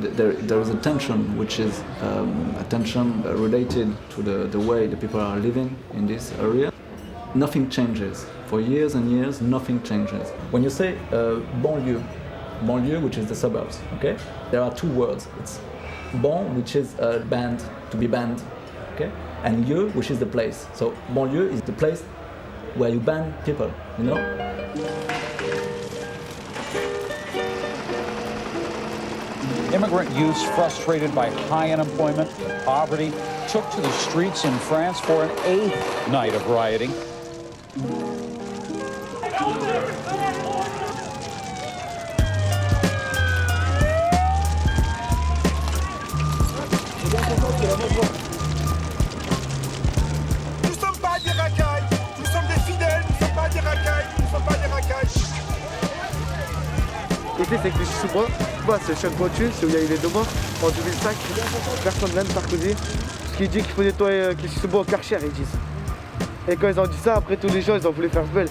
there is a tension, which is a tension related to the way the people are living in this area. Nothing changes. For years and years, nothing changes. When you say banlieue, which is the suburbs, okay? There are two words. It's ban, which is banned, to be banned, okay? And lieu, which is the place. So banlieue is the place where you ban people, you know? Immigrant youths frustrated by high unemployment, poverty, took to the streets in France for an 8th night of rioting. Nous ne sommes pas des racailles, nous sommes des fidèles, nous ne sommes pas des racailles, nous ne sommes pas des racailles. L'été, c'est Clichy-sous-Bois. C'est Chêne-Pointu, c'est où il y a eu les 2 morts en 2005. Personne, même Sarkozy, qui dit qu'il faut nettoyer Clichy-sous-Bois au Karcher, ils disent. Et quand ils ont dit ça, après tous les gens, ils ont voulu faire ce bel.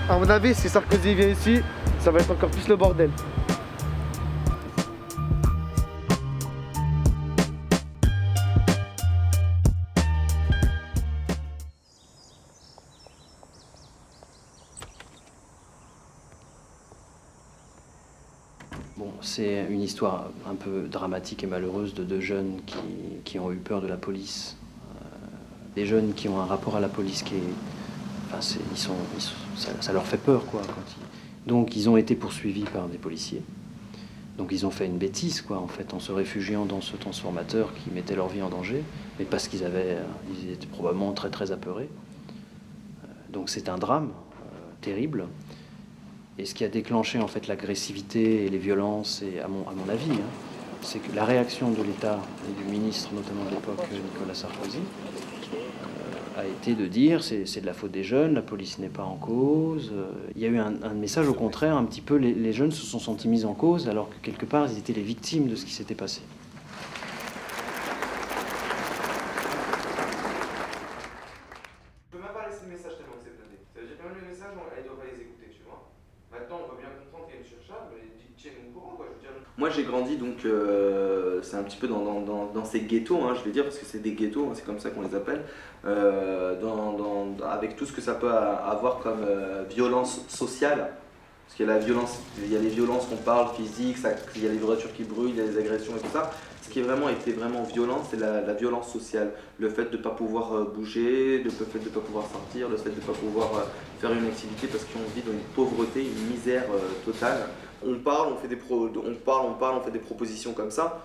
À mon avis, si Sarkozy vient ici, ça va être encore plus le bordel. Bon, c'est une histoire un peu dramatique et malheureuse de 2 jeunes qui ont eu peur de la police. Des jeunes qui ont un rapport à la police qui est... Enfin, ça leur fait peur, quoi. Donc, ils ont été poursuivis par des policiers. Donc, ils ont fait une bêtise, quoi, en fait, en se réfugiant dans ce transformateur qui mettait leur vie en danger, mais parce qu'ils étaient probablement très, très apeurés. Donc, c'est un drame terrible. Et ce qui a déclenché en fait l'agressivité et les violences, et à mon avis, c'est que la réaction de l'État et du ministre, notamment de l'époque, Nicolas Sarkozy, a été de dire c'est de la faute des jeunes, la police n'est pas en cause. Il y a eu un message au contraire, un petit peu, les jeunes se sont sentis mis en cause, alors que quelque part ils étaient les victimes de ce qui s'était passé. Je peux même pas laisser le message tellement que c'est blindé. Ça veut dire que même les messages, elle doit pas les écouter, tu vois. Maintenant, on va bien comprendre qu'il y a une surcharge, mais tiens-nous au courant, quoi. Je veux dire. Moi, j'ai grandi, donc c'est un petit peu dans ces ghettos, hein, je vais dire, parce que c'est des ghettos, hein, c'est comme ça qu'on les appelle, avec tout ce que ça peut avoir comme violence sociale. Parce qu'il y a la violence, il y a les violences qu'on parle, physiques, il y a les voitures qui brûlent, il y a les agressions et tout ça. Ce qui a vraiment été vraiment violent, c'est la violence sociale. Le fait de ne pas pouvoir bouger, le fait de ne pas pouvoir sortir, le fait de ne pas pouvoir faire une activité parce qu'on vit dans une pauvreté, une misère totale. On parle, on fait des on fait des propositions comme ça.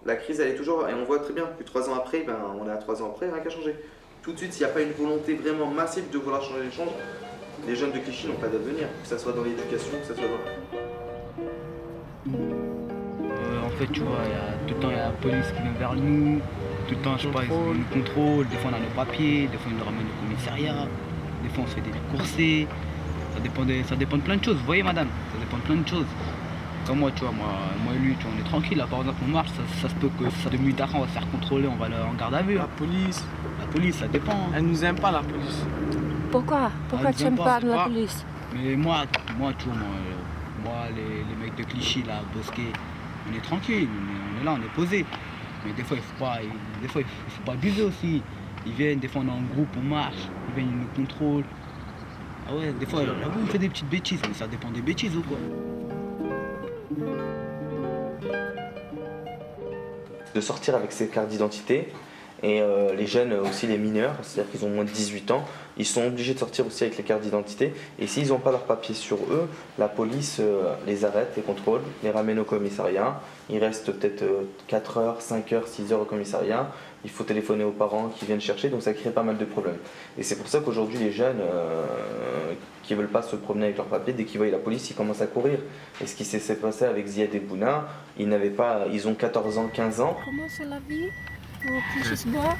La crise, elle est toujours, et on voit très bien que 3 ans après, on est à 3 ans après, rien qu'à changer. Tout de suite, s'il n'y a pas une volonté vraiment massive de vouloir changer les choses, les jeunes de Clichy n'ont pas d'avenir, que ce soit dans l'éducation, que ce soit dans... En fait, tu vois, tout le temps, il y a la police qui vient vers nous. Tout le temps, je sais pas, ils nous contrôlent. Des fois, on a nos papiers. Des fois, ils nous ramènent au commissariat. Des fois, on se fait décourser. Ça dépend de plein de choses. Vous voyez, madame, ça dépend de plein de choses. Comme moi, tu vois, moi et lui, tu vois, on est tranquille. Là, par exemple, on marche. Ça se peut que de nuit tard, on va se faire contrôler. On va aller en garde à vue. La police, ça dépend. Hein. Elle nous aime pas, la police. Pourquoi tu n'aimes pas la police? Mais moi, tu vois, les mecs de Clichy, là, Bosquet, on est tranquille, on est là, on est posé. Mais des fois, il faut pas abuser aussi. Ils viennent, des fois, on est en groupe, on marche, ils viennent, ils nous contrôlent. Ah ouais, des fois, j'avoue, on fait des petites bêtises, mais ça dépend des bêtises ou quoi. De sortir avec ses cartes d'identité. Et les jeunes, aussi les mineurs, c'est-à-dire qu'ils ont moins de 18 ans, ils sont obligés de sortir aussi avec les cartes d'identité. Et s'ils n'ont pas leurs papiers sur eux, la police les arrête, les contrôle, les ramène au commissariat. Ils restent peut-être 4 heures, 5 heures, 6 heures au commissariat. Il faut téléphoner aux parents qui viennent chercher, donc ça crée pas mal de problèmes. Et c'est pour ça qu'aujourd'hui, les jeunes qui ne veulent pas se promener avec leurs papiers, dès qu'ils voient la police, ils commencent à courir. Et ce qui s'est passé avec Ziad et Bouna, ils ont 14 ans, 15 ans. Comment c'est la vie au Clichy-sous-Bois?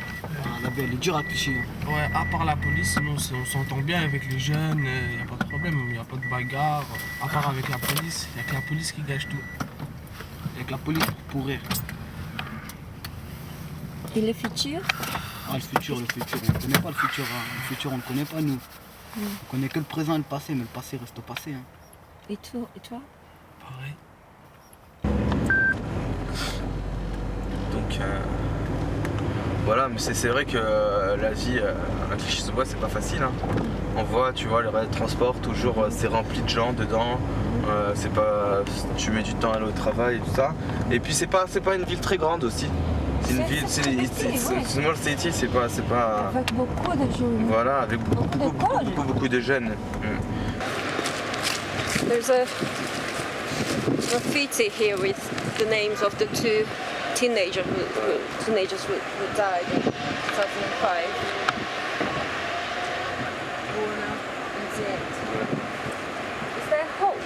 La vie, elle est dure à Clichy. Ouais, à part la police, sinon on s'entend bien avec les jeunes, il n'y a pas de problème, il n'y a pas de bagarre. À part avec la police, il n'y a que la police qui gâche tout. Avec la police pour pourrir. Et le futur? Ah, le futur, on ne connaît pas le futur. Hein. Le futur, on ne connaît pas, nous. On connaît que le présent et le passé, mais le passé reste au passé. Hein. Et toi? Pareil. Donc voilà, mais c'est vrai que la vie à Clichy-sous-Bois c'est pas facile. Hein. On voit, tu vois, le transport toujours c'est rempli de gens dedans. C'est pas, tu mets du temps à aller au travail et tout ça. Et puis c'est pas une ville très grande aussi. C'est une ville, c'est small city, c'est pas. Avec beaucoup de jeunes. Voilà, avec beaucoup de jeunes. There's a graffiti here with the names of the two teenagers who died in 2005. Bona and Zed. Is there hope?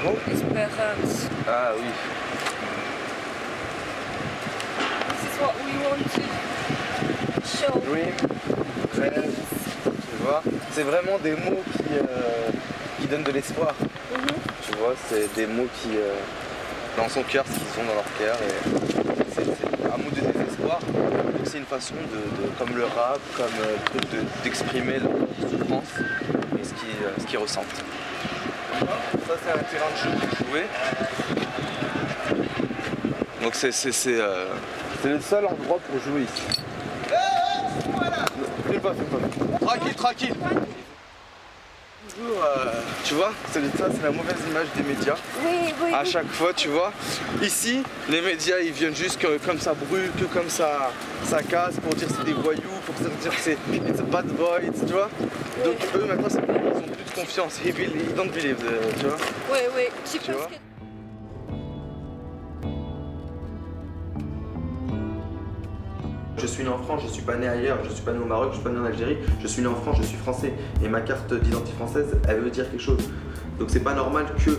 Hope. Esperance. Ah oui. This is what we want to show. Dream, rêve, tu vois. C'est vraiment des mots qui donnent de l'espoir. Tu vois, c'est des mots qui, dans son cœur, ce qu'ils ont dans leur cœur. Et c'est un mot de désespoir. Donc c'est une façon comme le rap, comme d'exprimer leur souffrance et ce qu'ils ressentent. Ça c'est un terrain de jeu pour jouer. Donc c'est le seul endroit pour jouer ici. Fais pas. Tranquille. Toujours, tu vois, c'est la mauvaise image des médias. Oui. À chaque fois, tu vois. Ici, les médias, ils viennent juste que comme ça brûle, que comme ça casse, pour dire c'est des voyous, pour dire que c'est it's a bad boy, tu vois. Donc eux, maintenant, ils ont plus de confiance. Ils don't believe, tu vois. Oui. Tu vois. Je suis né en France, je ne suis pas né ailleurs, je ne suis pas né au Maroc, je ne suis pas né en Algérie, je suis né en France, je suis français. Et ma carte d'identité française, elle veut dire quelque chose. Donc c'est pas normal que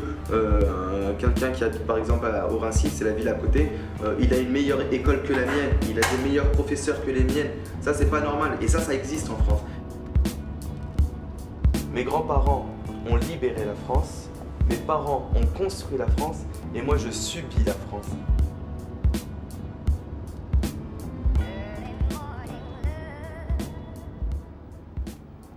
quelqu'un qui habite par exemple au Raincy, c'est la ville à côté, il a une meilleure école que la mienne, il a des meilleurs professeurs que les miennes. Ça c'est pas normal et ça existe en France. Mes grands-parents ont libéré la France, mes parents ont construit la France et moi je subis la France.